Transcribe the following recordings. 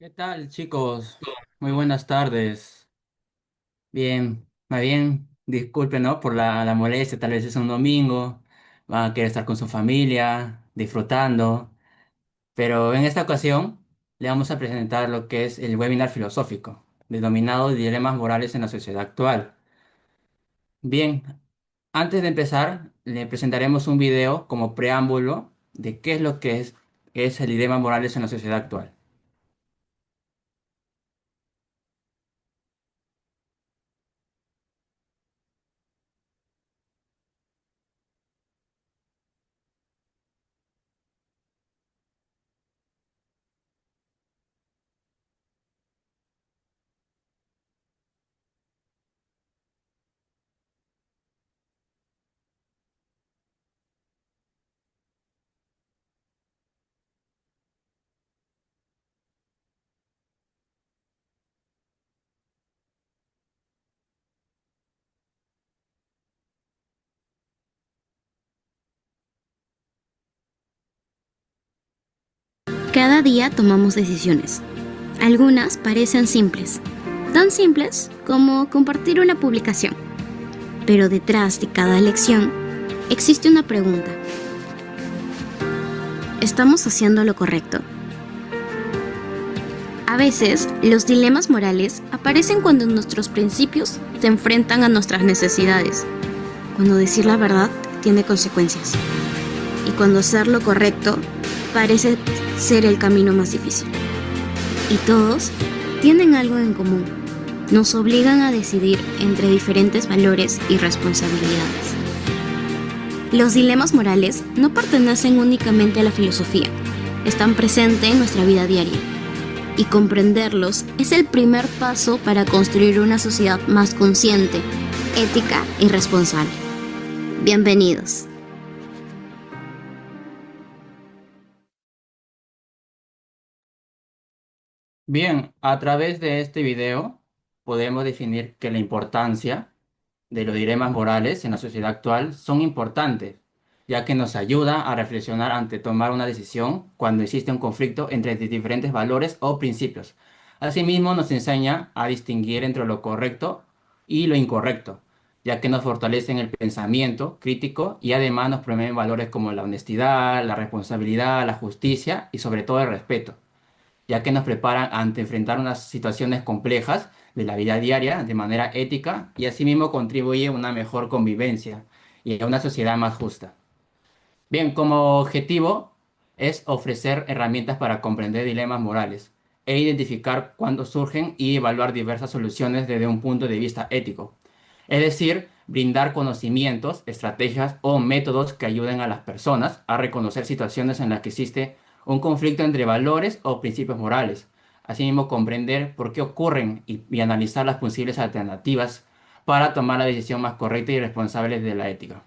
¿Qué tal, chicos? Muy buenas tardes. Bien, más bien, disculpen, ¿no? Por la molestia, tal vez es un domingo, van a querer estar con su familia, disfrutando, pero en esta ocasión le vamos a presentar lo que es el webinar filosófico, denominado Dilemas morales en la sociedad actual. Bien, antes de empezar, le presentaremos un video como preámbulo de qué es lo que es el dilema morales en la sociedad actual. Cada día tomamos decisiones. Algunas parecen simples, tan simples como compartir una publicación. Pero detrás de cada elección existe una pregunta. ¿Estamos haciendo lo correcto? A veces, los dilemas morales aparecen cuando nuestros principios se enfrentan a nuestras necesidades, cuando decir la verdad tiene consecuencias y cuando hacer lo correcto parece ser el camino más difícil. Y todos tienen algo en común. Nos obligan a decidir entre diferentes valores y responsabilidades. Los dilemas morales no pertenecen únicamente a la filosofía, están presentes en nuestra vida diaria. Y comprenderlos es el primer paso para construir una sociedad más consciente, ética y responsable. Bienvenidos. Bien, a través de este video podemos definir que la importancia de los dilemas morales en la sociedad actual son importantes, ya que nos ayuda a reflexionar ante tomar una decisión cuando existe un conflicto entre diferentes valores o principios. Asimismo, nos enseña a distinguir entre lo correcto y lo incorrecto, ya que nos fortalecen el pensamiento crítico y además nos promueven valores como la honestidad, la responsabilidad, la justicia y sobre todo el respeto, ya que nos preparan ante enfrentar unas situaciones complejas de la vida diaria de manera ética y asimismo contribuye a una mejor convivencia y a una sociedad más justa. Bien, como objetivo es ofrecer herramientas para comprender dilemas morales e identificar cuándo surgen y evaluar diversas soluciones desde un punto de vista ético. Es decir, brindar conocimientos, estrategias o métodos que ayuden a las personas a reconocer situaciones en las que existe un conflicto entre valores o principios morales. Asimismo, comprender por qué ocurren y analizar las posibles alternativas para tomar la decisión más correcta y responsable de la ética.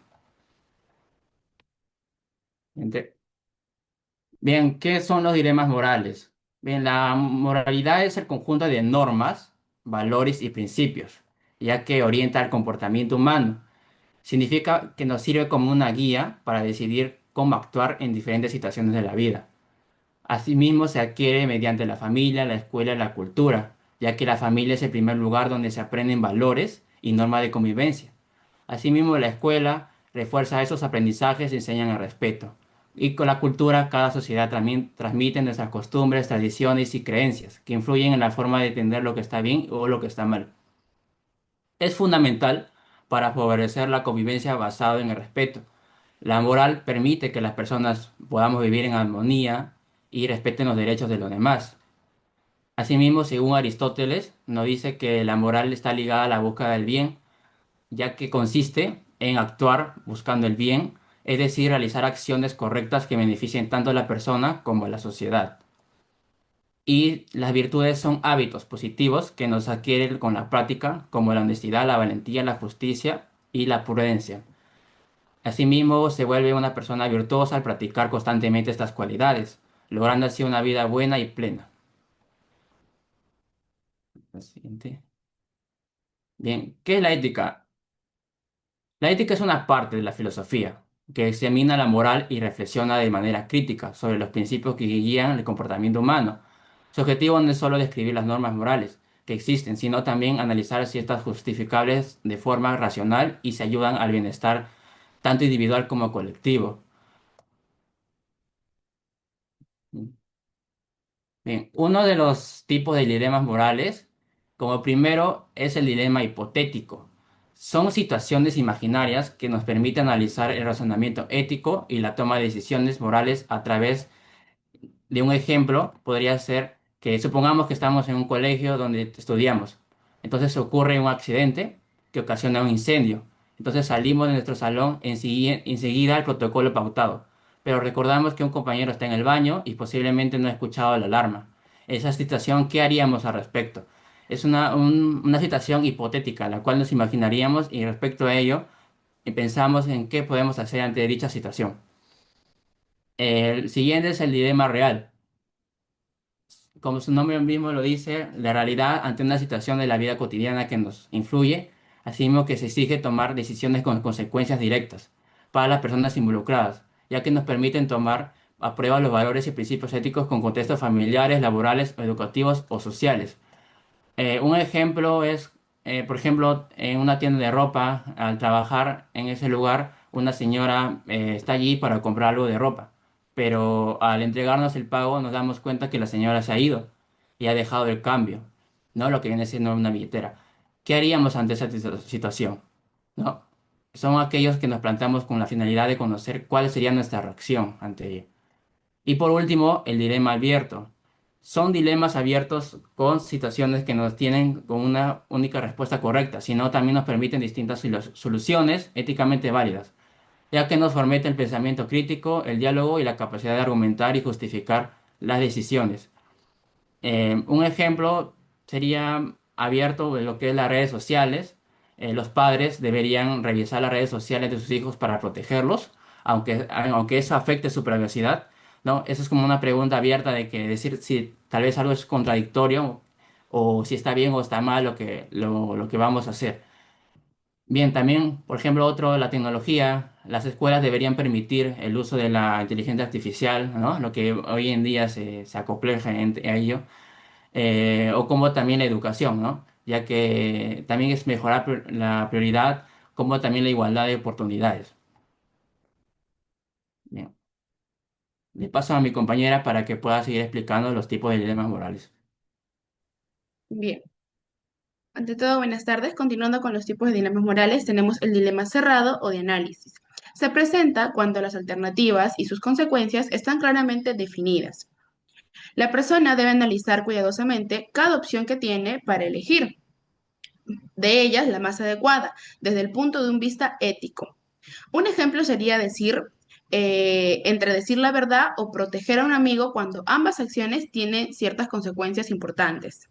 Bien, ¿qué son los dilemas morales? Bien, la moralidad es el conjunto de normas, valores y principios, ya que orienta el comportamiento humano. Significa que nos sirve como una guía para decidir cómo actuar en diferentes situaciones de la vida. Asimismo, se adquiere mediante la familia, la escuela y la cultura, ya que la familia es el primer lugar donde se aprenden valores y normas de convivencia. Asimismo, la escuela refuerza esos aprendizajes y enseñan el respeto. Y con la cultura, cada sociedad también transmite nuestras costumbres, tradiciones y creencias, que influyen en la forma de entender lo que está bien o lo que está mal. Es fundamental para favorecer la convivencia basada en el respeto. La moral permite que las personas podamos vivir en armonía y respeten los derechos de los demás. Asimismo, según Aristóteles, nos dice que la moral está ligada a la búsqueda del bien, ya que consiste en actuar buscando el bien, es decir, realizar acciones correctas que beneficien tanto a la persona como a la sociedad. Y las virtudes son hábitos positivos que nos adquieren con la práctica, como la honestidad, la valentía, la justicia y la prudencia. Asimismo, se vuelve una persona virtuosa al practicar constantemente estas cualidades, logrando así una vida buena y plena. La siguiente. Bien, ¿qué es la ética? La ética es una parte de la filosofía que examina la moral y reflexiona de manera crítica sobre los principios que guían el comportamiento humano. Su objetivo no es solo describir las normas morales que existen, sino también analizar si estas justificables de forma racional y se ayudan al bienestar tanto individual como colectivo. Bien, uno de los tipos de dilemas morales, como primero, es el dilema hipotético. Son situaciones imaginarias que nos permiten analizar el razonamiento ético y la toma de decisiones morales a través de un ejemplo podría ser que supongamos que estamos en un colegio donde estudiamos. Entonces ocurre un accidente que ocasiona un incendio. Entonces salimos de nuestro salón enseguida al protocolo pautado. Pero recordamos que un compañero está en el baño y posiblemente no ha escuchado la alarma. Esa situación, ¿qué haríamos al respecto? Es una situación hipotética, la cual nos imaginaríamos y respecto a ello pensamos en qué podemos hacer ante dicha situación. El siguiente es el dilema real. Como su nombre mismo lo dice, la realidad ante una situación de la vida cotidiana que nos influye, así mismo que se exige tomar decisiones con consecuencias directas para las personas involucradas, ya que nos permiten tomar a prueba los valores y principios éticos con contextos familiares, laborales, educativos o sociales. Un ejemplo es, por ejemplo, en una tienda de ropa, al trabajar en ese lugar, una señora está allí para comprar algo de ropa, pero al entregarnos el pago nos damos cuenta que la señora se ha ido y ha dejado el cambio, ¿no? Lo que viene siendo una billetera. ¿Qué haríamos ante esa situación? ¿No? Son aquellos que nos planteamos con la finalidad de conocer cuál sería nuestra reacción ante ello. Y por último, el dilema abierto. Son dilemas abiertos con situaciones que nos tienen con una única respuesta correcta, sino también nos permiten distintas soluciones éticamente válidas, ya que nos fomenta el pensamiento crítico, el diálogo y la capacidad de argumentar y justificar las decisiones. Un ejemplo sería abierto en lo que es las redes sociales. Los padres deberían revisar las redes sociales de sus hijos para protegerlos, aunque eso afecte su privacidad, ¿no? Eso es como una pregunta abierta de que decir si tal vez algo es contradictorio o si está bien o está mal lo que vamos a hacer. Bien, también, por ejemplo, otro, la tecnología. Las escuelas deberían permitir el uso de la inteligencia artificial, ¿no? Lo que hoy en día se acopleja a ello o como también la educación, ¿no? Ya que también es mejorar la prioridad, como también la igualdad de oportunidades. Bien. Le paso a mi compañera para que pueda seguir explicando los tipos de dilemas morales. Bien, ante todo, buenas tardes. Continuando con los tipos de dilemas morales, tenemos el dilema cerrado o de análisis. Se presenta cuando las alternativas y sus consecuencias están claramente definidas. La persona debe analizar cuidadosamente cada opción que tiene para elegir, de ellas la más adecuada, desde el punto de un vista ético. Un ejemplo sería decir, entre decir la verdad o proteger a un amigo cuando ambas acciones tienen ciertas consecuencias importantes.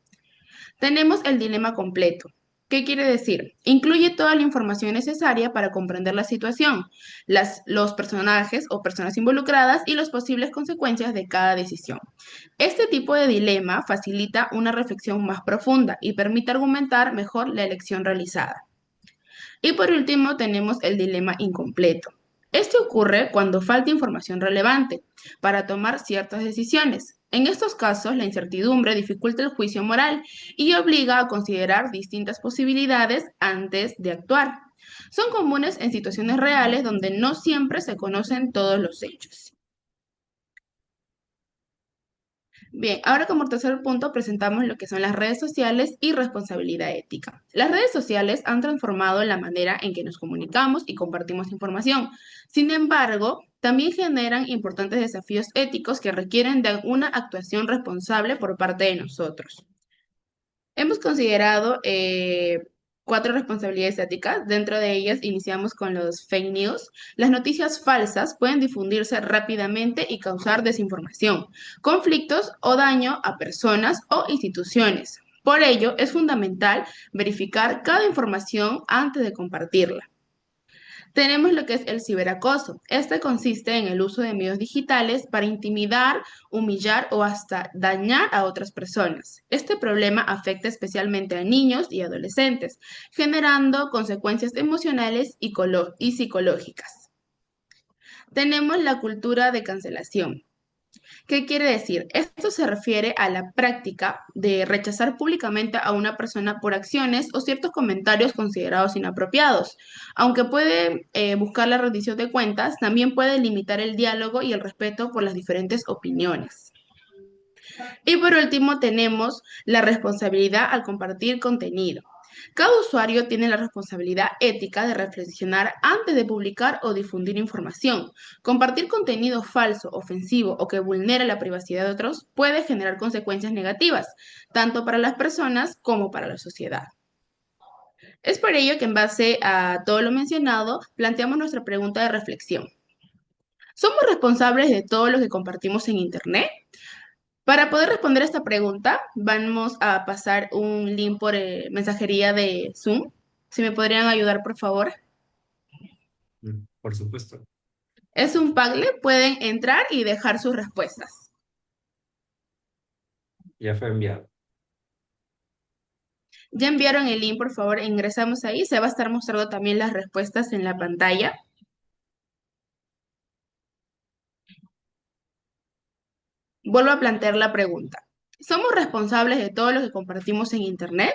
Tenemos el dilema completo. ¿Qué quiere decir? Incluye toda la información necesaria para comprender la situación, los personajes o personas involucradas y las posibles consecuencias de cada decisión. Este tipo de dilema facilita una reflexión más profunda y permite argumentar mejor la elección realizada. Y por último, tenemos el dilema incompleto. Este ocurre cuando falta información relevante para tomar ciertas decisiones. En estos casos, la incertidumbre dificulta el juicio moral y obliga a considerar distintas posibilidades antes de actuar. Son comunes en situaciones reales donde no siempre se conocen todos los hechos. Bien, ahora como tercer punto presentamos lo que son las redes sociales y responsabilidad ética. Las redes sociales han transformado la manera en que nos comunicamos y compartimos información. Sin embargo, también generan importantes desafíos éticos que requieren de una actuación responsable por parte de nosotros. Hemos considerado cuatro responsabilidades éticas. Dentro de ellas iniciamos con los fake news. Las noticias falsas pueden difundirse rápidamente y causar desinformación, conflictos o daño a personas o instituciones. Por ello, es fundamental verificar cada información antes de compartirla. Tenemos lo que es el ciberacoso. Este consiste en el uso de medios digitales para intimidar, humillar o hasta dañar a otras personas. Este problema afecta especialmente a niños y adolescentes, generando consecuencias emocionales y psicológicas. Tenemos la cultura de cancelación. ¿Qué quiere decir? Esto se refiere a la práctica de rechazar públicamente a una persona por acciones o ciertos comentarios considerados inapropiados. Aunque puede buscar la rendición de cuentas, también puede limitar el diálogo y el respeto por las diferentes opiniones. Y por último, tenemos la responsabilidad al compartir contenido. Cada usuario tiene la responsabilidad ética de reflexionar antes de publicar o difundir información. Compartir contenido falso, ofensivo o que vulnera la privacidad de otros puede generar consecuencias negativas, tanto para las personas como para la sociedad. Es por ello que en base a todo lo mencionado, planteamos nuestra pregunta de reflexión. ¿Somos responsables de todo lo que compartimos en Internet? Para poder responder esta pregunta, vamos a pasar un link por mensajería de Zoom. Si me podrían ayudar, por favor. Por supuesto, Es un Padlet, pueden entrar y dejar sus respuestas. ya fue enviado. Ya enviaron el link, por favor, ingresamos ahí. Se va a estar mostrando también las respuestas en la pantalla. Vuelvo a plantear la pregunta. ¿Somos responsables de todo lo que compartimos en Internet?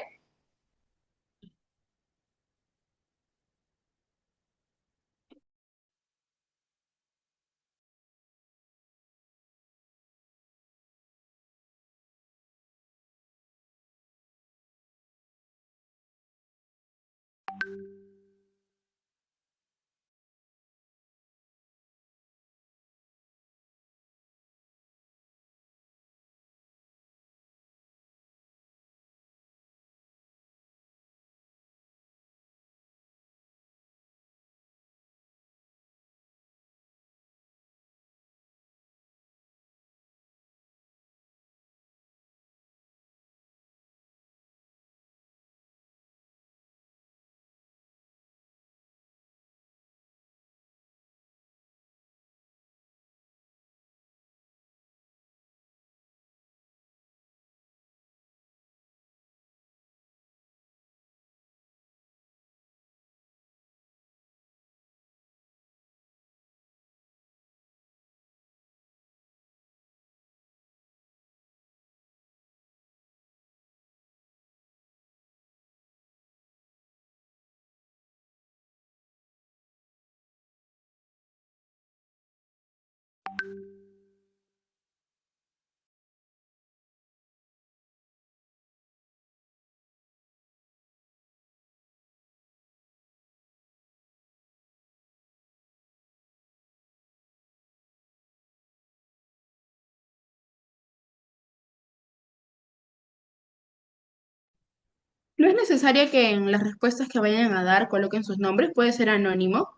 No es necesario que en las respuestas que vayan a dar coloquen sus nombres, puede ser anónimo.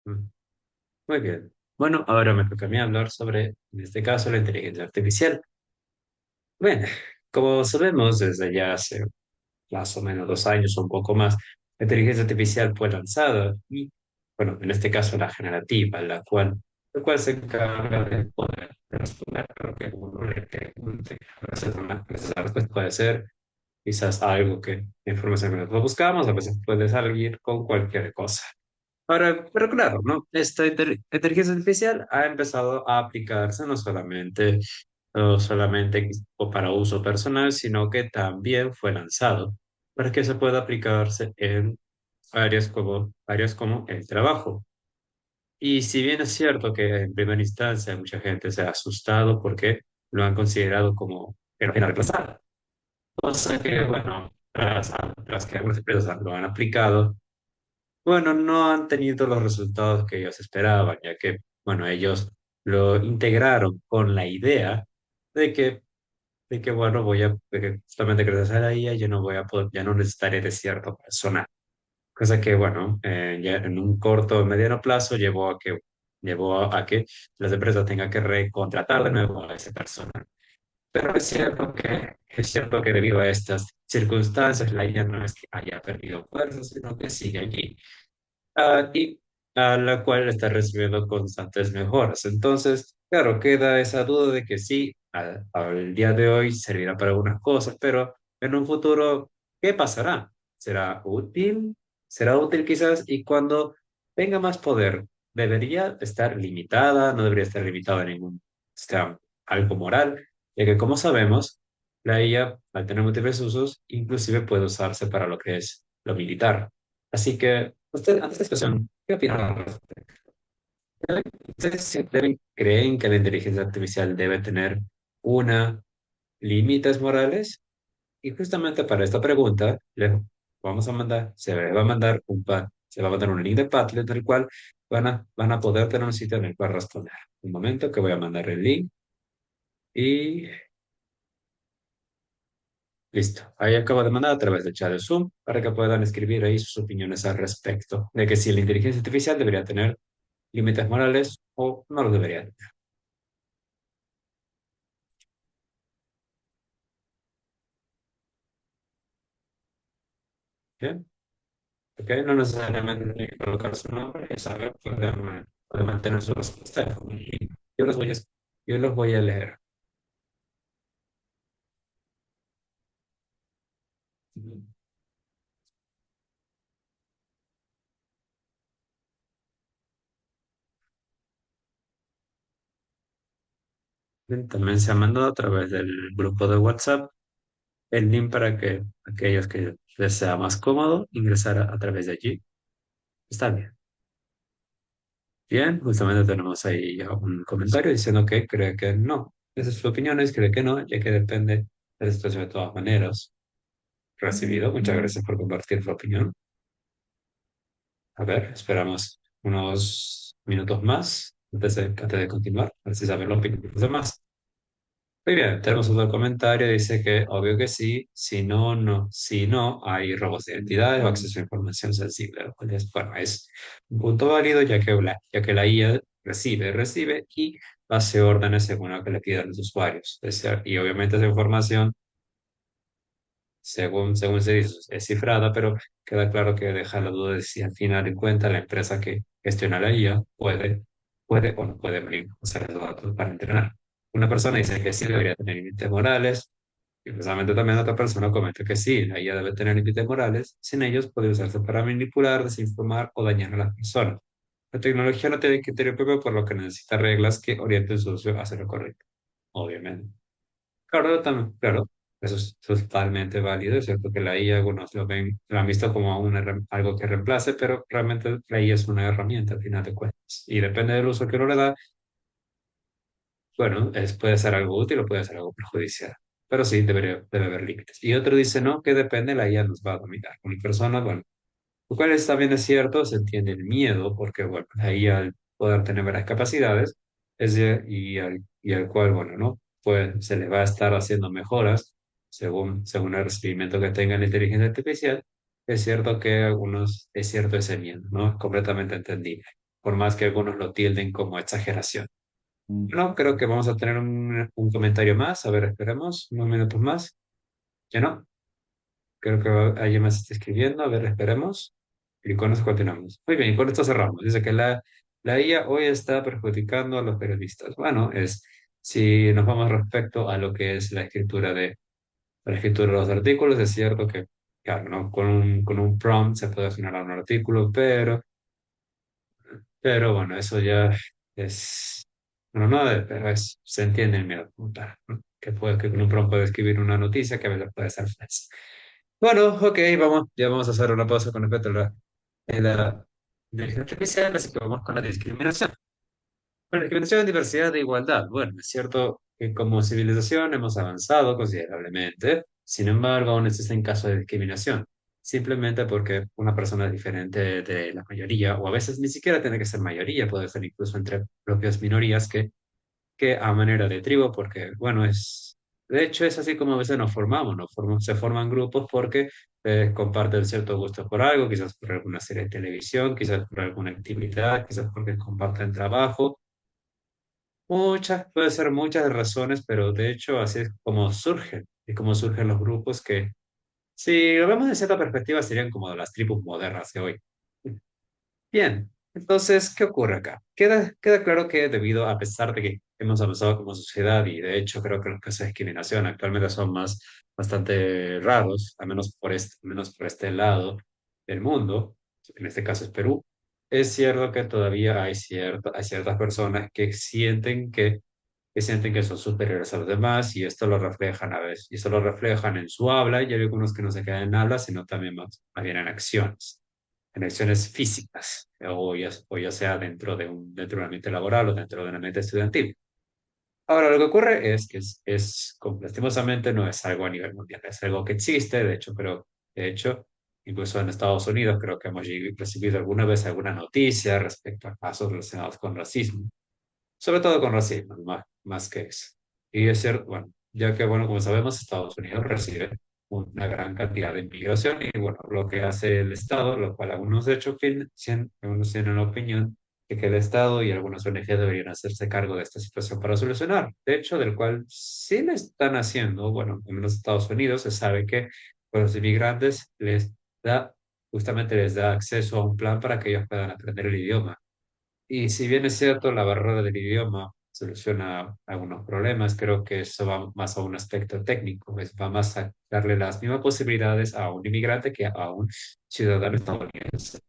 Mm, Muy bien. Bueno, ahora me toca a mí hablar sobre, en este caso, la inteligencia artificial. Bueno, como sabemos, desde ya hace más o menos 2 años o un poco más, la inteligencia artificial fue lanzada y, bueno, en este caso la generativa, la cual se encarga de poder responder a lo que uno le pregunte. A veces la respuesta puede ser quizás algo que la información que nosotros buscamos, a veces puede salir con cualquier cosa. Ahora, pero claro, ¿no? Esta inteligencia artificial ha empezado a aplicarse no solamente o para uso personal, sino que también fue lanzado para que se pueda aplicarse en áreas como el trabajo. Y si bien es cierto que en primera instancia mucha gente se ha asustado porque lo han considerado como que no era reemplazable, cosa que, bueno, tras que algunas empresas lo han aplicado, bueno, no han tenido los resultados que ellos esperaban, ya que, bueno, ellos lo integraron con la idea de que, bueno, de que justamente gracias a la IA yo no voy a poder, ya no necesitaré de cierto personal. Cosa que, bueno, ya en un corto o mediano plazo llevó a que las empresas tengan que recontratar de nuevo a ese personal. Pero es cierto que debido a estas circunstancias, la IA no es que haya perdido fuerza, sino que sigue allí, y a la cual está recibiendo constantes mejoras. Entonces, claro, queda esa duda de que sí, al día de hoy servirá para algunas cosas, pero en un futuro, ¿qué pasará? ¿Será útil? ¿Será útil quizás? Y cuando tenga más poder, ¿debería estar limitada? ¿No debería estar limitada a ningún, algo moral? Ya que como sabemos, la IA, al tener múltiples usos, inclusive puede usarse para lo que es lo militar. Así que, usted, ante esta situación, ¿qué opinan al respecto? ¿Creen que la inteligencia artificial debe tener una límites morales? Y justamente para esta pregunta, se le va a mandar se va a mandar un link de Padlet del cual van a poder tener un sitio en el cual responder. Un momento que voy a mandar el link y listo. Ahí acabo de mandar a través del chat de Zoom para que puedan escribir ahí sus opiniones al respecto de que si la inteligencia artificial debería tener límites morales o no los debería. Bien, ok, no necesariamente tiene que colocar su nombre y saber, puede mantener su respuesta. Yo los voy a, yo los voy a leer. Bien, también se ha mandado a través del grupo de WhatsApp el link para que aquellos que les sea más cómodo ingresar a través de allí. Está bien. Bien, justamente tenemos ahí ya un comentario diciendo que cree que no. Esa es su opinión, es cree que no, ya que depende de la situación de todas maneras. Recibido, muchas gracias por compartir su opinión. A ver, esperamos unos minutos más antes de continuar, a ver si saben la opinión de los demás. Muy bien, tenemos otro comentario, dice que obvio que sí, si no, no, si no, hay robos de identidades o acceso a información sensible, lo cual es, bueno, es un punto válido ya que la IA recibe y hace órdenes según lo que le pidan los usuarios. Y obviamente esa información según se dice, es cifrada, pero queda claro que deja la duda de si al final de cuentas la empresa que gestiona la IA puede o no puede usar esos datos para entrenar. Una persona dice que sí debería tener límites morales, y precisamente también otra persona comenta que sí, la IA debe tener límites morales, sin ellos puede usarse para manipular, desinformar o dañar a las personas. La tecnología no tiene criterio propio, por lo que necesita reglas que orienten su uso hacia lo correcto, obviamente. Claro, también, claro, eso es totalmente válido. Es cierto que la IA, algunos lo han visto como algo que reemplace, pero realmente la IA es una herramienta al final de cuentas. Y depende del uso que uno le da, bueno, puede ser algo útil o puede ser algo perjudicial. Pero sí, debe haber límites. Y otro dice, no, que depende, la IA nos va a dominar. Una persona, bueno, lo cual también es cierto, se entiende el miedo, porque bueno, ahí al poder tener varias capacidades, y al cual, bueno, ¿no? Pues se le va a estar haciendo mejoras según el recibimiento que tenga la inteligencia artificial. Es cierto que es cierto ese miedo, ¿no? Es completamente entendible, por más que algunos lo tilden como exageración. No, creo que vamos a tener un comentario más, a ver, esperemos unos minutos más. ¿Ya no? Creo que alguien más está escribiendo. A ver, esperemos. Y con eso continuamos. Muy bien, y con esto cerramos. Dice que la IA hoy está perjudicando a los periodistas. Bueno, si nos vamos respecto a lo que es la escritura de los artículos, es cierto que, claro, ¿no? Con un prompt se puede generar un artículo, pero bueno, eso ya es, bueno, no, pero se entiende el miedo como tal, ¿no? Que con un prompt puede escribir una noticia que a veces puede ser falsa. Bueno, ok, ya vamos a hacer una pausa con respecto a la inteligencia artificial, así que vamos con la discriminación. Bueno, discriminación, diversidad e igualdad. Bueno, es cierto que como civilización hemos avanzado considerablemente, sin embargo, aún existen casos de discriminación. simplemente porque una persona es diferente de la mayoría, o a veces ni siquiera tiene que ser mayoría, puede ser incluso entre propias minorías que a manera de tribu, porque, bueno, de hecho es así como a veces se forman grupos porque comparten ciertos gustos por algo, quizás por alguna serie de televisión, quizás por alguna actividad, quizás porque comparten trabajo. Puede ser muchas razones, pero de hecho así es como surgen, y como surgen los grupos que, si lo vemos de cierta perspectiva, serían como de las tribus modernas de hoy. Bien, entonces, ¿qué ocurre acá? Queda claro que debido, a pesar de que hemos avanzado como sociedad, y de hecho creo que los casos de discriminación actualmente son bastante raros, al menos por este lado del mundo, en este caso es Perú, es cierto que todavía hay ciertas personas que sienten que son superiores a los demás y esto lo reflejan a veces, y esto lo reflejan en su habla, y hay algunos que no se quedan en habla, sino también más bien en acciones físicas, o ya sea dentro de un ambiente laboral o dentro de un ambiente estudiantil. Ahora, lo que ocurre es que lastimosamente no es algo a nivel mundial, es algo que existe, de hecho, pero de hecho, incluso en Estados Unidos creo que hemos recibido alguna vez alguna noticia respecto a casos relacionados con racismo, sobre todo con racismo, más que eso. Y es cierto, bueno, ya que, bueno, como sabemos, Estados Unidos recibe una gran cantidad de inmigración y, bueno, lo que hace el Estado, lo cual algunos de hecho algunos tienen la opinión de que el Estado y algunas ONG deberían hacerse cargo de esta situación para solucionar. De hecho, del cual sí le están haciendo, bueno, en los Estados Unidos se sabe que a los inmigrantes da, justamente les da acceso a un plan para que ellos puedan aprender el idioma. Y si bien es cierto, la barrera del idioma soluciona algunos problemas, creo que eso va más a un aspecto técnico, va más a darle las mismas posibilidades a un inmigrante que a un ciudadano estadounidense.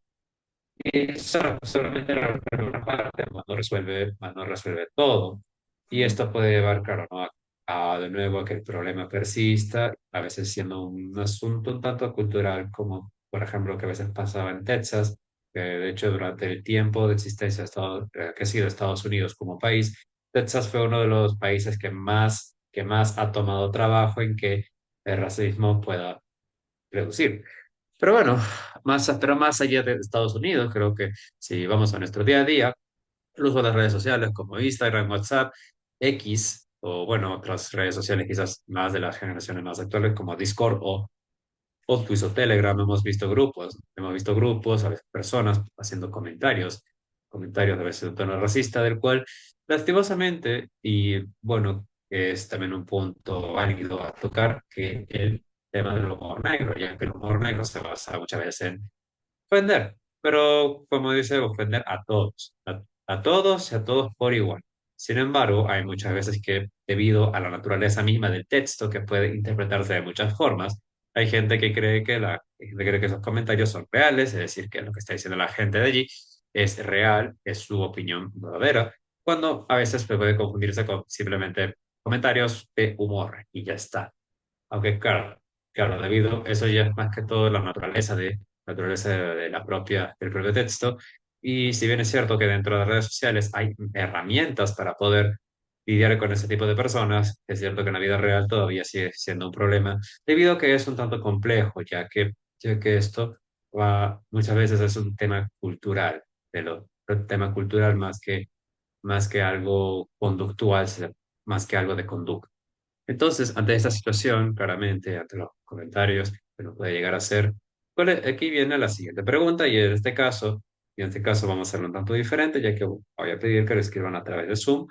Y solamente resuelve una parte, más no resuelve todo. Y esto puede llevar, claro, ¿no? De nuevo a que el problema persista, a veces siendo un asunto un tanto cultural, como por ejemplo que a veces pasaba en Texas, que de hecho durante el tiempo de existencia que ha sido Estados Unidos como país, Texas fue uno de los países que más ha tomado trabajo en que el racismo pueda reducir. Pero bueno, pero más allá de Estados Unidos, creo que si vamos a nuestro día a día, el uso de las redes sociales como Instagram, WhatsApp, X, o bueno, otras redes sociales quizás más de las generaciones más actuales como Discord o Twitch o Telegram, hemos visto grupos, a veces personas haciendo comentarios a veces de un tono racista, del cual lastimosamente, y bueno, es también un punto válido a tocar, que el tema del humor negro, ya que el humor negro se basa muchas veces en ofender, pero como dice, ofender a todos y a todos por igual. Sin embargo, hay muchas veces que debido a la naturaleza misma del texto, que puede interpretarse de muchas formas, hay gente que cree que esos comentarios son reales, es decir, que lo que está diciendo la gente de allí es real, es su opinión verdadera, cuando a veces puede confundirse con simplemente comentarios de humor y ya está. Aunque claro, eso ya es más que todo la naturaleza de del propio texto. Y si bien es cierto que dentro de las redes sociales hay herramientas para poder lidiar con ese tipo de personas, es cierto que en la vida real todavía sigue siendo un problema, debido a que es un tanto complejo, ya que esto muchas veces es un tema cultural, un tema cultural más que algo conductual, más que algo de conducta. Entonces, ante esta situación, claramente, ante los comentarios que nos puede llegar a hacer, aquí viene la siguiente pregunta, y en este caso vamos a hacerlo un tanto diferente, ya que voy a pedir que lo escriban a través de Zoom.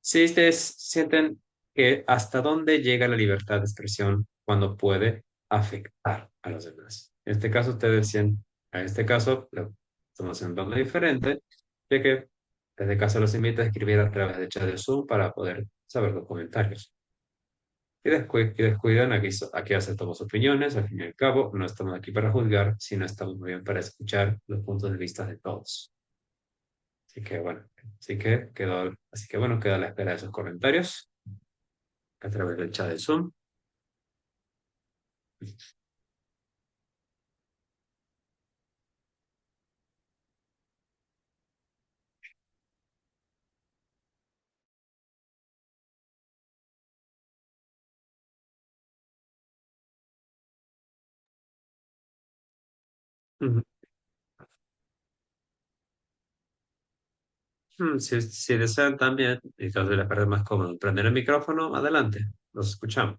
Si ustedes sienten que hasta dónde llega la libertad de expresión cuando puede afectar a los demás. En este caso, lo estamos haciendo un tanto diferente, ya que en este caso los invito a escribir a través de chat de Zoom para poder saber los comentarios. Y descuidan, aquí aceptamos opiniones, al fin y al cabo, no estamos aquí para juzgar, sino estamos muy bien para escuchar los puntos de vista de todos. Así que bueno, así que bueno, queda a la espera de sus comentarios a través del chat de Zoom. Ujú. Si desean también, y tal vez les parece más cómodo, prender el micrófono, adelante, los escuchamos.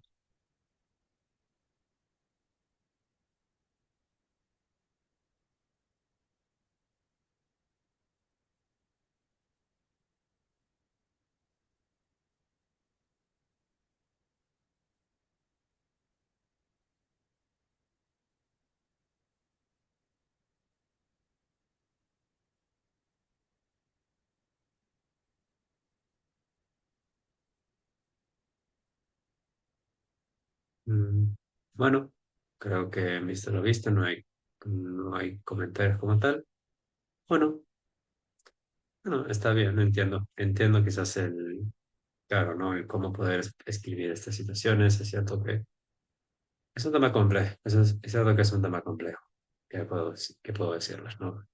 Mm, Bueno, creo que visto lo visto, no hay comentarios como tal. Bueno, bueno, está bien, no entiendo. Entiendo quizás claro, ¿no? El cómo poder escribir estas situaciones. Es cierto que es un tema complejo. Es cierto que es un tema complejo. ¿Qué puedo decirles, no?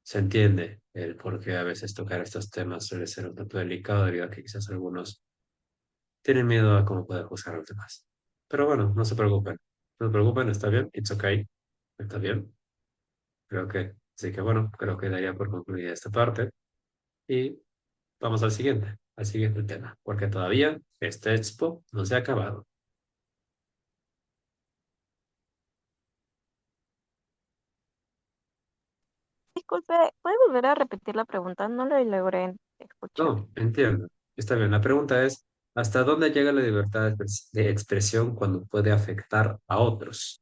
Se entiende el por qué a veces tocar estos temas suele ser un tanto delicado debido a que quizás algunos tienen miedo a cómo puede juzgar a los demás. Pero bueno, no se preocupen. No se preocupen, está bien. It's okay. Está bien. Así que bueno, creo que daría por concluida esta parte. Y vamos al siguiente tema, porque todavía esta expo no se ha acabado. Disculpe, ¿puede volver a repetir la pregunta? No lo logré escuchar. No, entiendo. Está bien. La pregunta es, ¿hasta dónde llega la libertad de expresión cuando puede afectar a otros?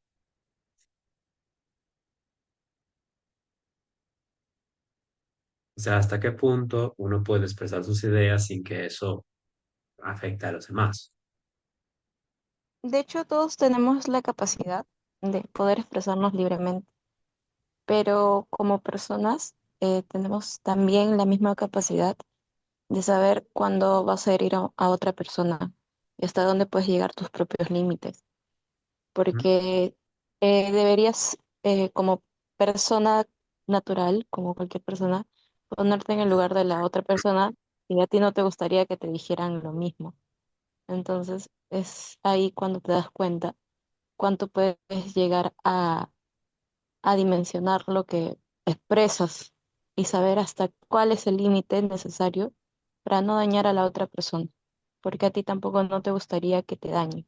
O sea, ¿hasta qué punto uno puede expresar sus ideas sin que eso afecte a los demás? De hecho, todos tenemos la capacidad de poder expresarnos libremente, pero como personas tenemos también la misma capacidad de saber cuándo vas a herir a otra persona y hasta dónde puedes llegar tus propios límites, ¿Mm? porque deberías, como persona natural, como cualquier persona, ponerte en el lugar de la otra persona y a ti no te gustaría que te dijeran lo mismo. Entonces es ahí cuando te das cuenta cuánto puedes llegar a dimensionar lo que expresas y saber hasta cuál es el límite necesario para no dañar a la otra persona, porque a ti tampoco no te gustaría que te dañe.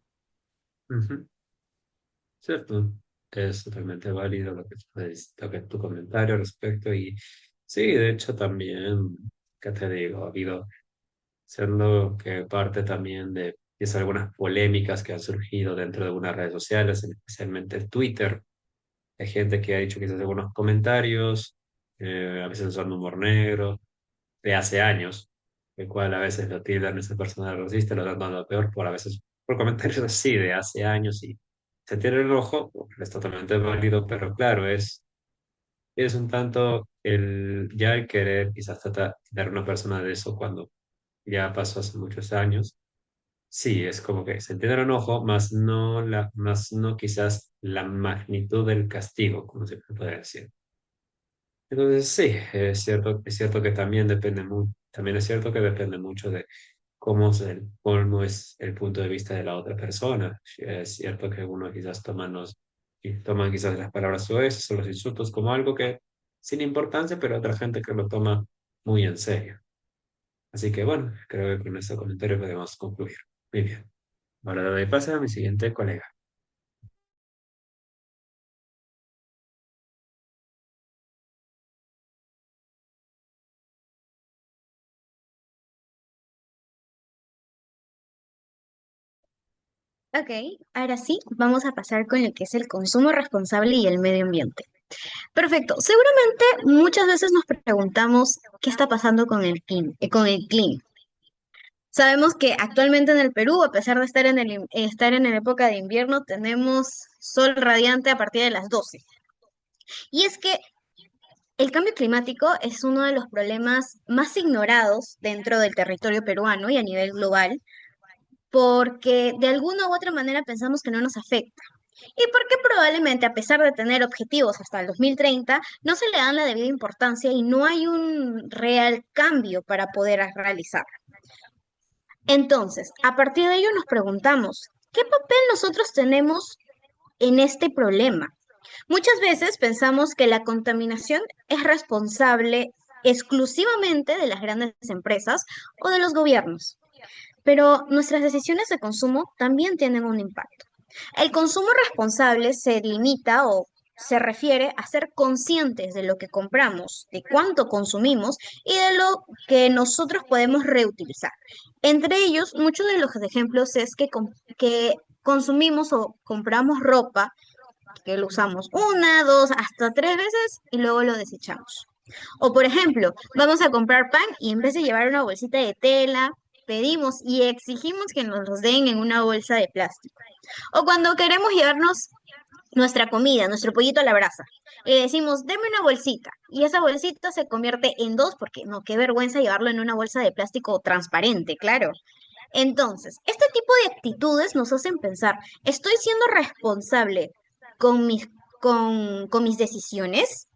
Ujú. Cierto, es totalmente válido lo que tu comentario al respecto y sí, de hecho también, ¿qué te digo? Ha habido, siendo que parte también de es algunas polémicas que han surgido dentro de algunas redes sociales, especialmente Twitter. Hay gente que ha dicho quizás algunos comentarios, a veces usando humor negro, de hace años, el cual a veces lo tildan esa persona de racista, lo dan a lo peor por a veces por comentarios así de hace años y se tiene el rojo, es totalmente válido, pero claro, es un tanto ya el querer quizás tratar a una persona de eso cuando ya pasó hace muchos años. Sí, es como que se entiende el enojo, más no quizás la magnitud del castigo, como se puede decir. Entonces, sí, es cierto que también también es cierto que depende mucho de cómo es el punto de vista de la otra persona. Es cierto que uno quizás y toman quizás las palabras soeces o los insultos como algo que sin importancia, pero otra gente que lo toma muy en serio. Así que bueno, creo que con este comentario podemos concluir. Muy bien. Ahora doy pase a mi siguiente colega. Ok, ahora sí, vamos a pasar con lo que es el consumo responsable y el medio ambiente. Perfecto. Seguramente muchas veces nos preguntamos qué está pasando con el clima. Sabemos que actualmente en el Perú, a pesar de estar en la época de invierno, tenemos sol radiante a partir de las 12. Y es que el cambio climático es uno de los problemas más ignorados dentro del territorio peruano y a nivel global, porque de alguna u otra manera pensamos que no nos afecta. Y porque probablemente, a pesar de tener objetivos hasta el 2030, no se le dan la debida importancia y no hay un real cambio para poder realizar. Entonces, a partir de ello nos preguntamos, ¿qué papel nosotros tenemos en este problema? Muchas veces pensamos que la contaminación es responsable exclusivamente de las grandes empresas o de los gobiernos, pero nuestras decisiones de consumo también tienen un impacto. El consumo responsable se limita o se refiere a ser conscientes de lo que compramos, de cuánto consumimos y de lo que nosotros podemos reutilizar. Entre ellos, muchos de los ejemplos es que consumimos o compramos ropa que lo usamos una, dos, hasta tres veces y luego lo desechamos. O por ejemplo, vamos a comprar pan y en vez de llevar una bolsita de tela, pedimos y exigimos que nos los den en una bolsa de plástico. O cuando queremos llevarnos nuestra comida, nuestro pollito a la brasa, y decimos, deme una bolsita. Y esa bolsita se convierte en dos porque no, qué vergüenza llevarlo en una bolsa de plástico transparente, claro. Entonces, este tipo de actitudes nos hacen pensar, ¿estoy siendo responsable con con mis decisiones?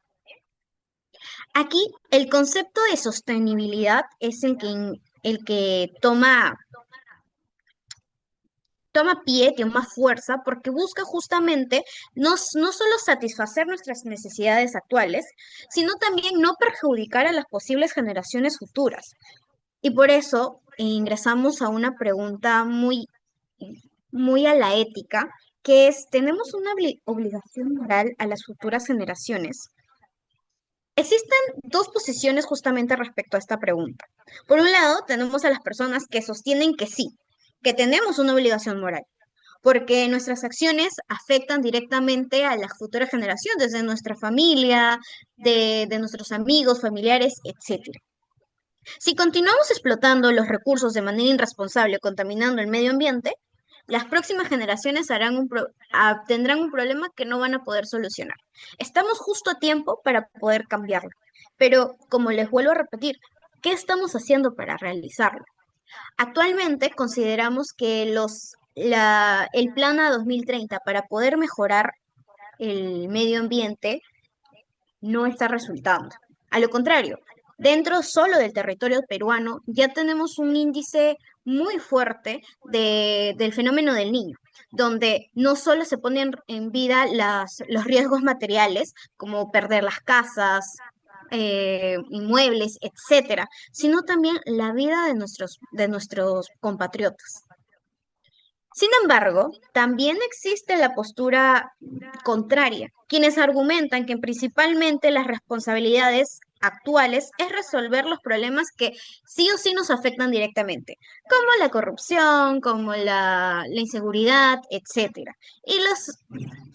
Aquí el concepto de sostenibilidad es el que toma pie, toma fuerza, porque busca justamente no solo satisfacer nuestras necesidades actuales, sino también no perjudicar a las posibles generaciones futuras. Y por eso ingresamos a una pregunta muy a la ética, que es, ¿tenemos una obligación moral a las futuras generaciones? Existen dos posiciones justamente respecto a esta pregunta. Por un lado, tenemos a las personas que sostienen que sí, que tenemos una obligación moral, porque nuestras acciones afectan directamente a la futura generación, desde nuestra familia, de nuestros amigos, familiares, etcétera. Si continuamos explotando los recursos de manera irresponsable, contaminando el medio ambiente, las próximas generaciones tendrán un problema que no van a poder solucionar. Estamos justo a tiempo para poder cambiarlo, pero como les vuelvo a repetir, ¿qué estamos haciendo para realizarlo? Actualmente consideramos que el Plan A 2030 para poder mejorar el medio ambiente no está resultando. A lo contrario, dentro solo del territorio peruano ya tenemos un índice muy fuerte del fenómeno del niño, donde no solo se ponen en vida los riesgos materiales, como perder las casas, inmuebles, etcétera, sino también la vida de nuestros compatriotas. Sin embargo, también existe la postura contraria, quienes argumentan que principalmente las responsabilidades actuales es resolver los problemas que sí o sí nos afectan directamente, como la corrupción, como la inseguridad, etcétera.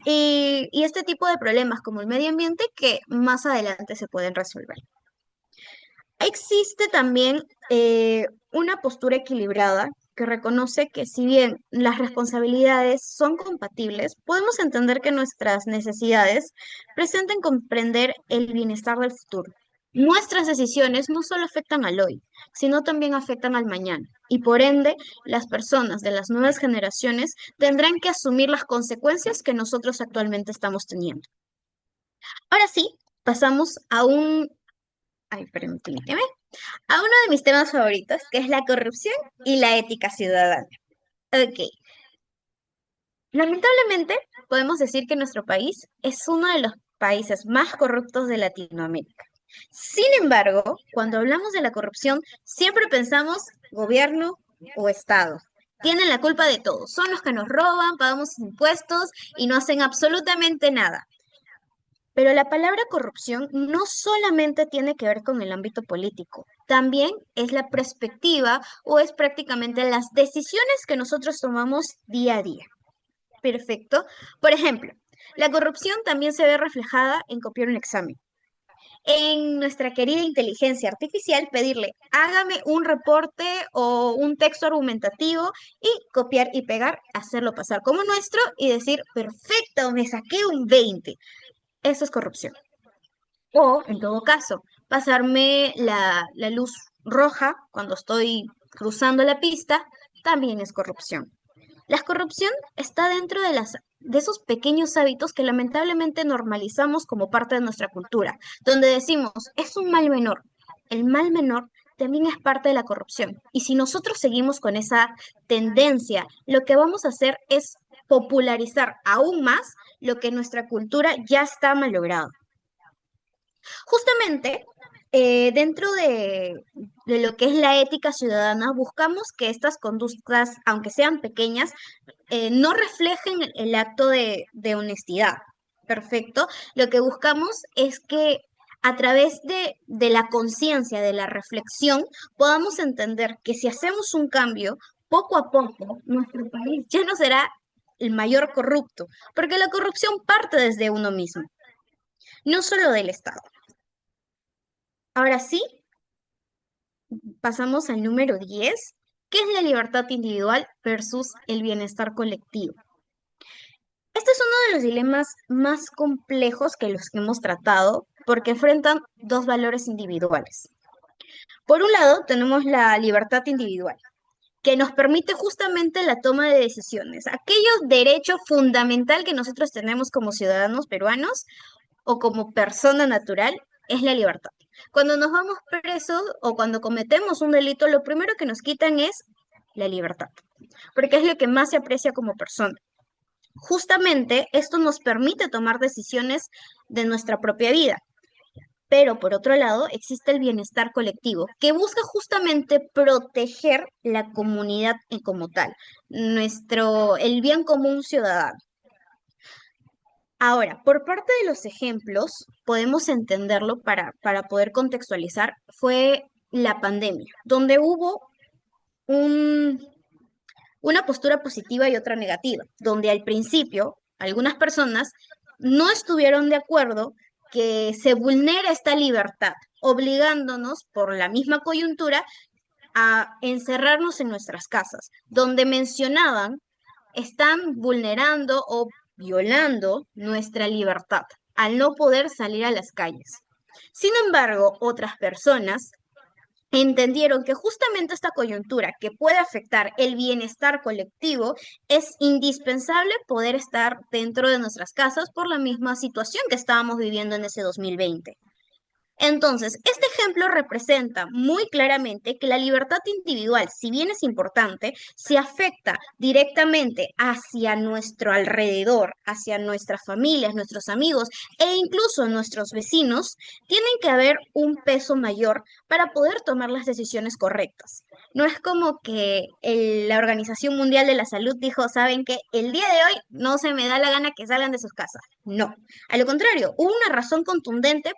Y este tipo de problemas como el medio ambiente que más adelante se pueden resolver. Existe también una postura equilibrada que reconoce que si bien las responsabilidades son compatibles, podemos entender que nuestras necesidades presenten comprender el bienestar del futuro. Nuestras decisiones no solo afectan al hoy, sino también afectan al mañana. Y por ende, las personas de las nuevas generaciones tendrán que asumir las consecuencias que nosotros actualmente estamos teniendo. Ahora sí, pasamos a ay, permíteme, a uno de mis temas favoritos, que es la corrupción y la ética ciudadana. Ok, lamentablemente podemos decir que nuestro país es uno de los países más corruptos de Latinoamérica. Sin embargo, cuando hablamos de la corrupción, siempre pensamos gobierno o Estado. Tienen la culpa de todo. Son los que nos roban, pagamos impuestos y no hacen absolutamente nada. Pero la palabra corrupción no solamente tiene que ver con el ámbito político, también es la perspectiva o es prácticamente las decisiones que nosotros tomamos día a día. Perfecto. Por ejemplo, la corrupción también se ve reflejada en copiar un examen. En nuestra querida inteligencia artificial, pedirle, hágame un reporte o un texto argumentativo y copiar y pegar, hacerlo pasar como nuestro y decir, perfecto, me saqué un 20. Eso es corrupción. O, en todo caso, pasarme la luz roja cuando estoy cruzando la pista, también es corrupción. La corrupción está dentro de esos pequeños hábitos que lamentablemente normalizamos como parte de nuestra cultura, donde decimos, es un mal menor. El mal menor también es parte de la corrupción. Y si nosotros seguimos con esa tendencia, lo que vamos a hacer es popularizar aún más lo que en nuestra cultura ya está malogrado. Justamente, dentro de lo que es la ética ciudadana, buscamos que estas conductas, aunque sean pequeñas, no reflejen el acto de honestidad. Perfecto. Lo que buscamos es que a través de la conciencia, de la reflexión, podamos entender que si hacemos un cambio, poco a poco, nuestro país ya no será el mayor corrupto, porque la corrupción parte desde uno mismo, no solo del Estado. Ahora sí, pasamos al número 10, que es la libertad individual versus el bienestar colectivo. Este es uno de los dilemas más complejos que los que hemos tratado porque enfrentan dos valores individuales. Por un lado, tenemos la libertad individual, que nos permite justamente la toma de decisiones, aquello derecho fundamental que nosotros tenemos como ciudadanos peruanos o como persona natural, es la libertad. Cuando nos vamos presos o cuando cometemos un delito, lo primero que nos quitan es la libertad, porque es lo que más se aprecia como persona. Justamente esto nos permite tomar decisiones de nuestra propia vida. Pero por otro lado, existe el bienestar colectivo, que busca justamente proteger la comunidad en como tal, el bien común ciudadano. Ahora, por parte de los ejemplos, podemos entenderlo para poder contextualizar, fue la pandemia, donde hubo un una postura positiva y otra negativa, donde al principio algunas personas no estuvieron de acuerdo que se vulnera esta libertad, obligándonos por la misma coyuntura a encerrarnos en nuestras casas, donde mencionaban están vulnerando o violando nuestra libertad al no poder salir a las calles. Sin embargo, otras personas entendieron que justamente esta coyuntura que puede afectar el bienestar colectivo es indispensable poder estar dentro de nuestras casas por la misma situación que estábamos viviendo en ese 2020. Entonces, este ejemplo representa muy claramente que la libertad individual, si bien es importante, se afecta directamente hacia nuestro alrededor, hacia nuestras familias, nuestros amigos e incluso nuestros vecinos, tienen que haber un peso mayor para poder tomar las decisiones correctas. No es como que la Organización Mundial de la Salud dijo, saben que el día de hoy no se me da la gana que salgan de sus casas. No, a lo contrario, hubo una razón contundente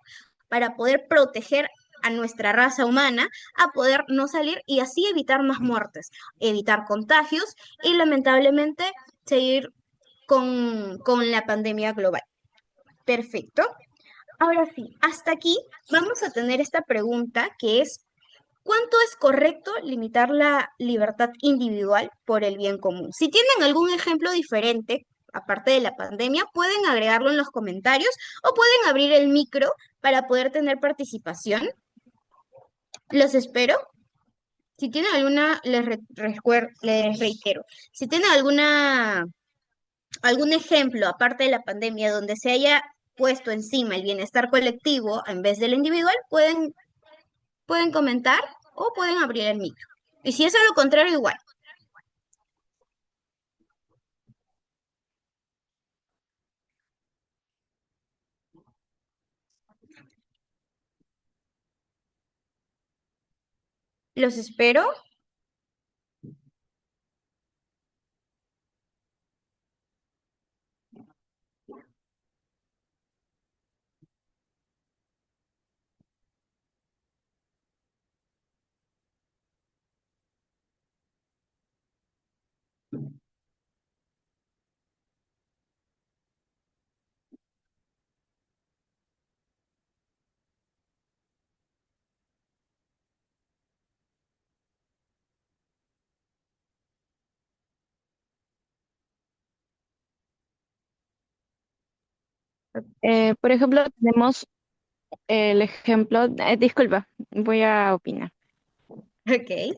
para poder proteger a nuestra raza humana, a poder no salir y así evitar más muertes, evitar contagios y lamentablemente seguir con la pandemia global. Perfecto. Ahora sí, hasta aquí vamos a tener esta pregunta que es, ¿cuánto es correcto limitar la libertad individual por el bien común? Si tienen algún ejemplo diferente, aparte de la pandemia, pueden agregarlo en los comentarios o pueden abrir el micro para poder tener participación. Los espero. Si tienen alguna, les reitero, si tienen algún ejemplo, aparte de la pandemia, donde se haya puesto encima el bienestar colectivo en vez del individual, pueden comentar o pueden abrir el micro. Y si es a lo contrario, igual. Los espero. Por ejemplo, tenemos el ejemplo, disculpa, voy a opinar. Ok.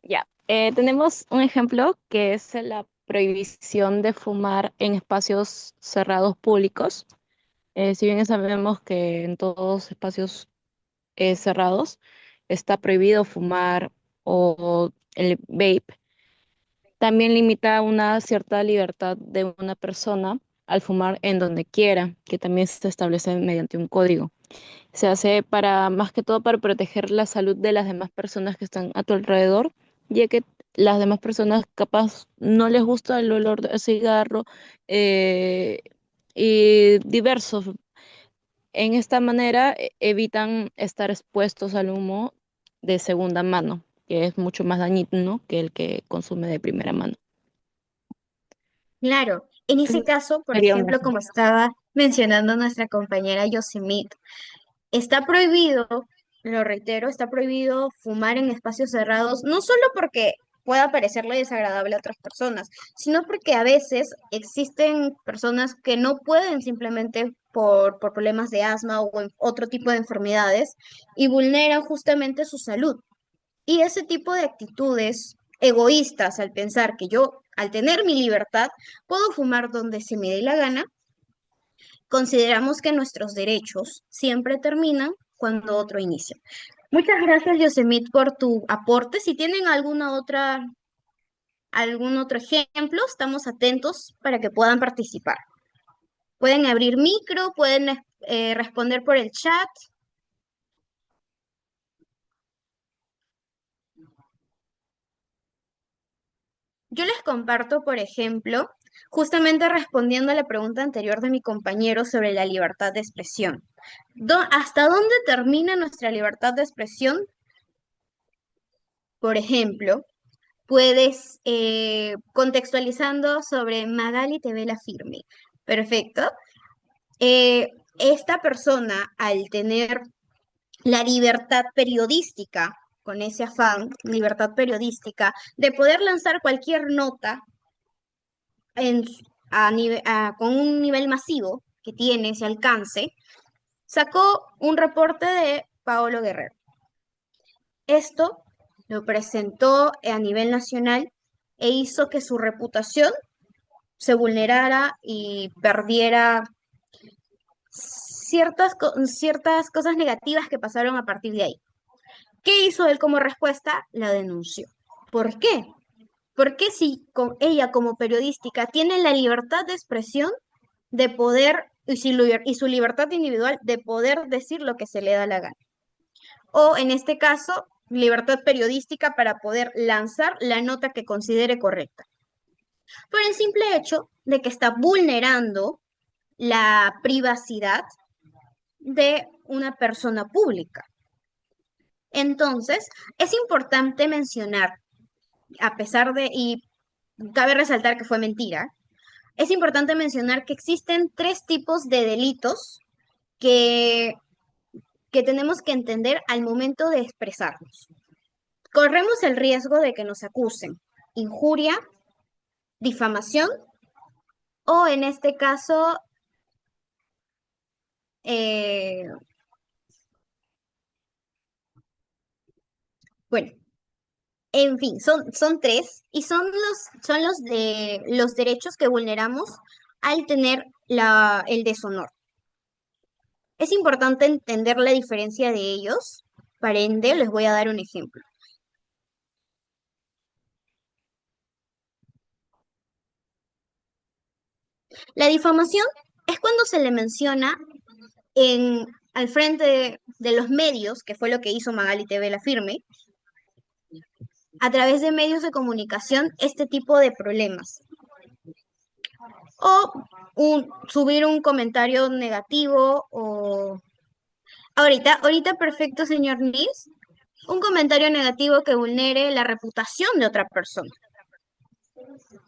Ya, tenemos un ejemplo que es la prohibición de fumar en espacios cerrados públicos. Si bien sabemos que en todos espacios cerrados está prohibido fumar o el vape, También limita una cierta libertad de una persona al fumar en donde quiera, que también se establece mediante un código. Se hace para, más que todo, para proteger la salud de las demás personas que están a tu alrededor, ya que las demás personas capaz no les gusta el olor del cigarro, eh, y diversos. En esta manera evitan estar expuestos al humo de segunda mano, que es mucho más dañino que el que consume de primera mano. Claro, en ese Eso caso, por sería un ejemplo, ejemplo. como estaba mencionando nuestra compañera Yosemite, está prohibido, lo reitero, está prohibido fumar en espacios cerrados, no solo porque pueda parecerle desagradable a otras personas, sino porque a veces existen personas que no pueden simplemente por problemas de asma o otro tipo de enfermedades y vulneran justamente su salud. Y ese tipo de actitudes egoístas al pensar que yo, al tener mi libertad, puedo fumar donde se me dé la gana, consideramos que nuestros derechos siempre terminan cuando otro inicia. Muchas gracias, Yosemit, por tu aporte. Si tienen algún otro ejemplo, estamos atentos para que puedan participar. Pueden abrir micro, pueden responder por el chat. Yo les comparto, por ejemplo, justamente respondiendo a la pregunta anterior de mi compañero sobre la libertad de expresión. ¿Hasta dónde termina nuestra libertad de expresión? Por ejemplo, puedes, contextualizando sobre Magali TV La Firme. Perfecto. Eh, Esta persona, al tener la libertad periodística, con ese afán, libertad periodística, de poder lanzar cualquier nota en, con un nivel masivo que tiene ese alcance, sacó un reporte de Paolo Guerrero. Esto lo presentó a nivel nacional e hizo que su reputación se vulnerara y perdiera ciertas cosas negativas que pasaron a partir de ahí. ¿Qué hizo él como respuesta? La denunció. ¿Por qué? Porque si ella como periodística tiene la libertad de expresión de poder y su libertad individual de poder decir lo que se le da la gana? O en este caso, libertad periodística para poder lanzar la nota que considere correcta. Por el simple hecho de que está vulnerando la privacidad de una persona pública. Entonces, es importante mencionar, a pesar de, y cabe resaltar que fue mentira, es importante mencionar que existen tres tipos de delitos que, que tenemos que entender al momento de expresarnos. Corremos el riesgo de que nos acusen injuria, difamación o en este caso, eh, bueno, en fin, son tres y son los derechos que vulneramos al tener el deshonor. Es importante entender la diferencia de ellos, para ende les voy a dar un ejemplo. La difamación es cuando se le menciona al frente de los medios, que fue lo que hizo Magali TV La Firme, a través de medios de comunicación este tipo de problemas. O subir un comentario negativo o... Ahorita perfecto, señor Nis. Un comentario negativo que vulnere la reputación de otra persona.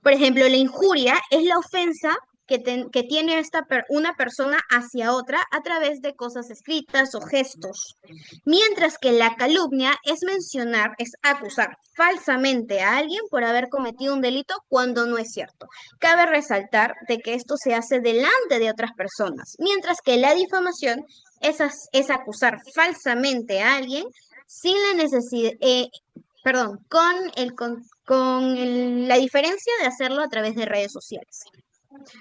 Por ejemplo, la injuria es la ofensa que tiene una persona hacia otra a través de cosas escritas o gestos. Mientras que la calumnia es acusar falsamente a alguien por haber cometido un delito cuando no es cierto. Cabe resaltar de que esto se hace delante de otras personas, mientras que la difamación es acusar falsamente a alguien sin la necesidad, perdón, la diferencia de hacerlo a través de redes sociales.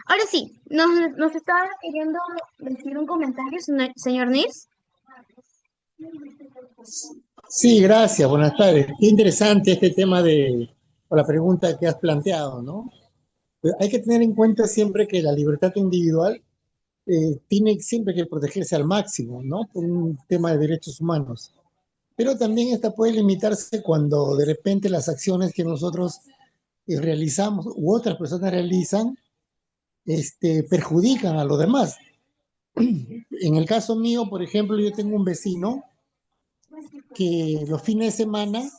Ahora sí, nos estaba queriendo decir un comentario, señor Nils. Sí, gracias, buenas tardes. Qué interesante este tema o la pregunta que has planteado, ¿no? Pero hay que tener en cuenta siempre que la libertad individual tiene siempre que protegerse al máximo, ¿no? Por un tema de derechos humanos. Pero también esta puede limitarse cuando de repente las acciones que nosotros realizamos u otras personas realizan perjudican a los demás. En el caso mío, por ejemplo, yo tengo un vecino que los fines de semana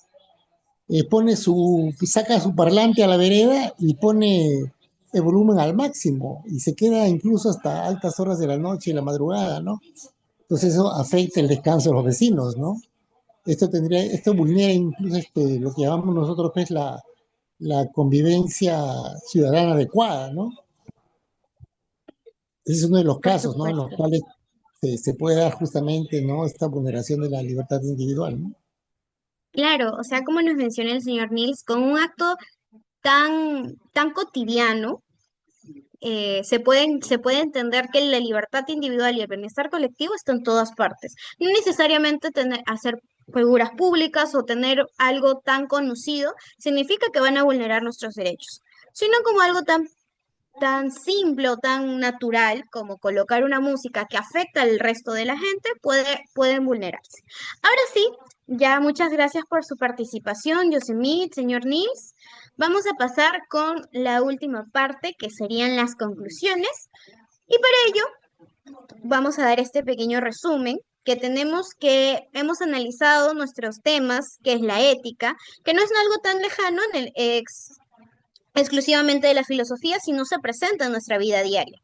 saca su parlante a la vereda y pone el volumen al máximo y se queda incluso hasta altas horas de la noche y la madrugada, ¿no? Entonces eso afecta el descanso de los vecinos, ¿no? Esto vulnera incluso lo que llamamos nosotros pues la convivencia ciudadana adecuada, ¿no? Ese es uno de los Por casos, ¿no? En los supuesto. cuales se puede dar justamente, ¿no? Esta vulneración de la libertad individual, ¿no? Claro, o sea, como nos menciona el señor Nils, con un acto tan cotidiano, se puede entender que la libertad individual y el bienestar colectivo están en todas partes. No necesariamente hacer figuras públicas o tener algo tan conocido significa que van a vulnerar nuestros derechos, sino como algo tan simple o tan natural como colocar una música que afecta al resto de la gente, pueden vulnerarse. Ahora sí, ya muchas gracias por su participación, Yosemite, señor Nils. Vamos a pasar con la última parte, que serían las conclusiones. Y para ello, vamos a dar este pequeño resumen que hemos analizado nuestros temas, que es la ética, que no es algo tan lejano en el exclusivamente de la filosofía, sino se presenta en nuestra vida diaria,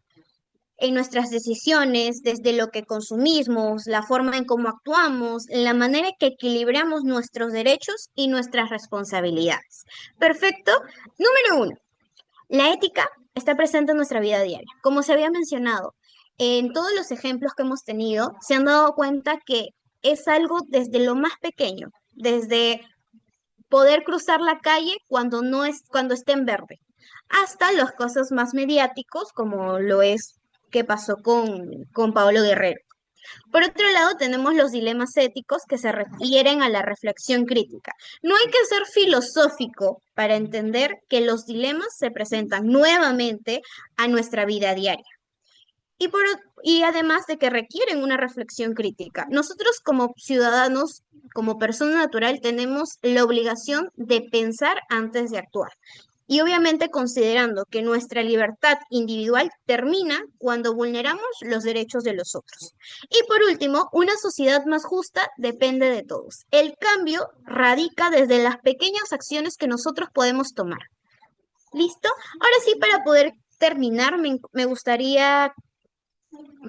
en nuestras decisiones, desde lo que consumimos, la forma en cómo actuamos, en la manera en que equilibramos nuestros derechos y nuestras responsabilidades. Perfecto. Número uno, la ética está presente en nuestra vida diaria. Como se había mencionado, en todos los ejemplos que hemos tenido, se han dado cuenta que es algo desde lo más pequeño, desde poder cruzar la calle cuando esté en verde, hasta los casos más mediáticos, como lo es que pasó con Pablo Guerrero. Por otro lado, tenemos los dilemas éticos que se refieren a la reflexión crítica. No hay que ser filosófico para entender que los dilemas se presentan nuevamente a nuestra vida diaria. Y además de que requieren una reflexión crítica. Nosotros como ciudadanos, como persona natural, tenemos la obligación de pensar antes de actuar. Y obviamente considerando que nuestra libertad individual termina cuando vulneramos los derechos de los otros. Y por último, una sociedad más justa depende de todos. El cambio radica desde las pequeñas acciones que nosotros podemos tomar. ¿Listo? Ahora sí, para poder terminar, me gustaría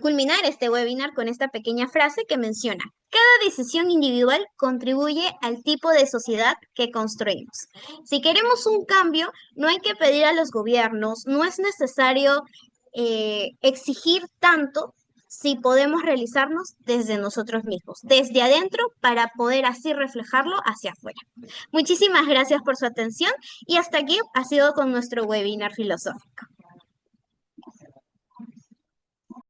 culminar este webinar con esta pequeña frase que menciona: cada decisión individual contribuye al tipo de sociedad que construimos. Si queremos un cambio, no hay que pedir a los gobiernos, no es necesario exigir tanto si podemos realizarnos desde nosotros mismos, desde adentro, para poder así reflejarlo hacia afuera. Muchísimas gracias por su atención y hasta aquí ha sido con nuestro webinar filosófico.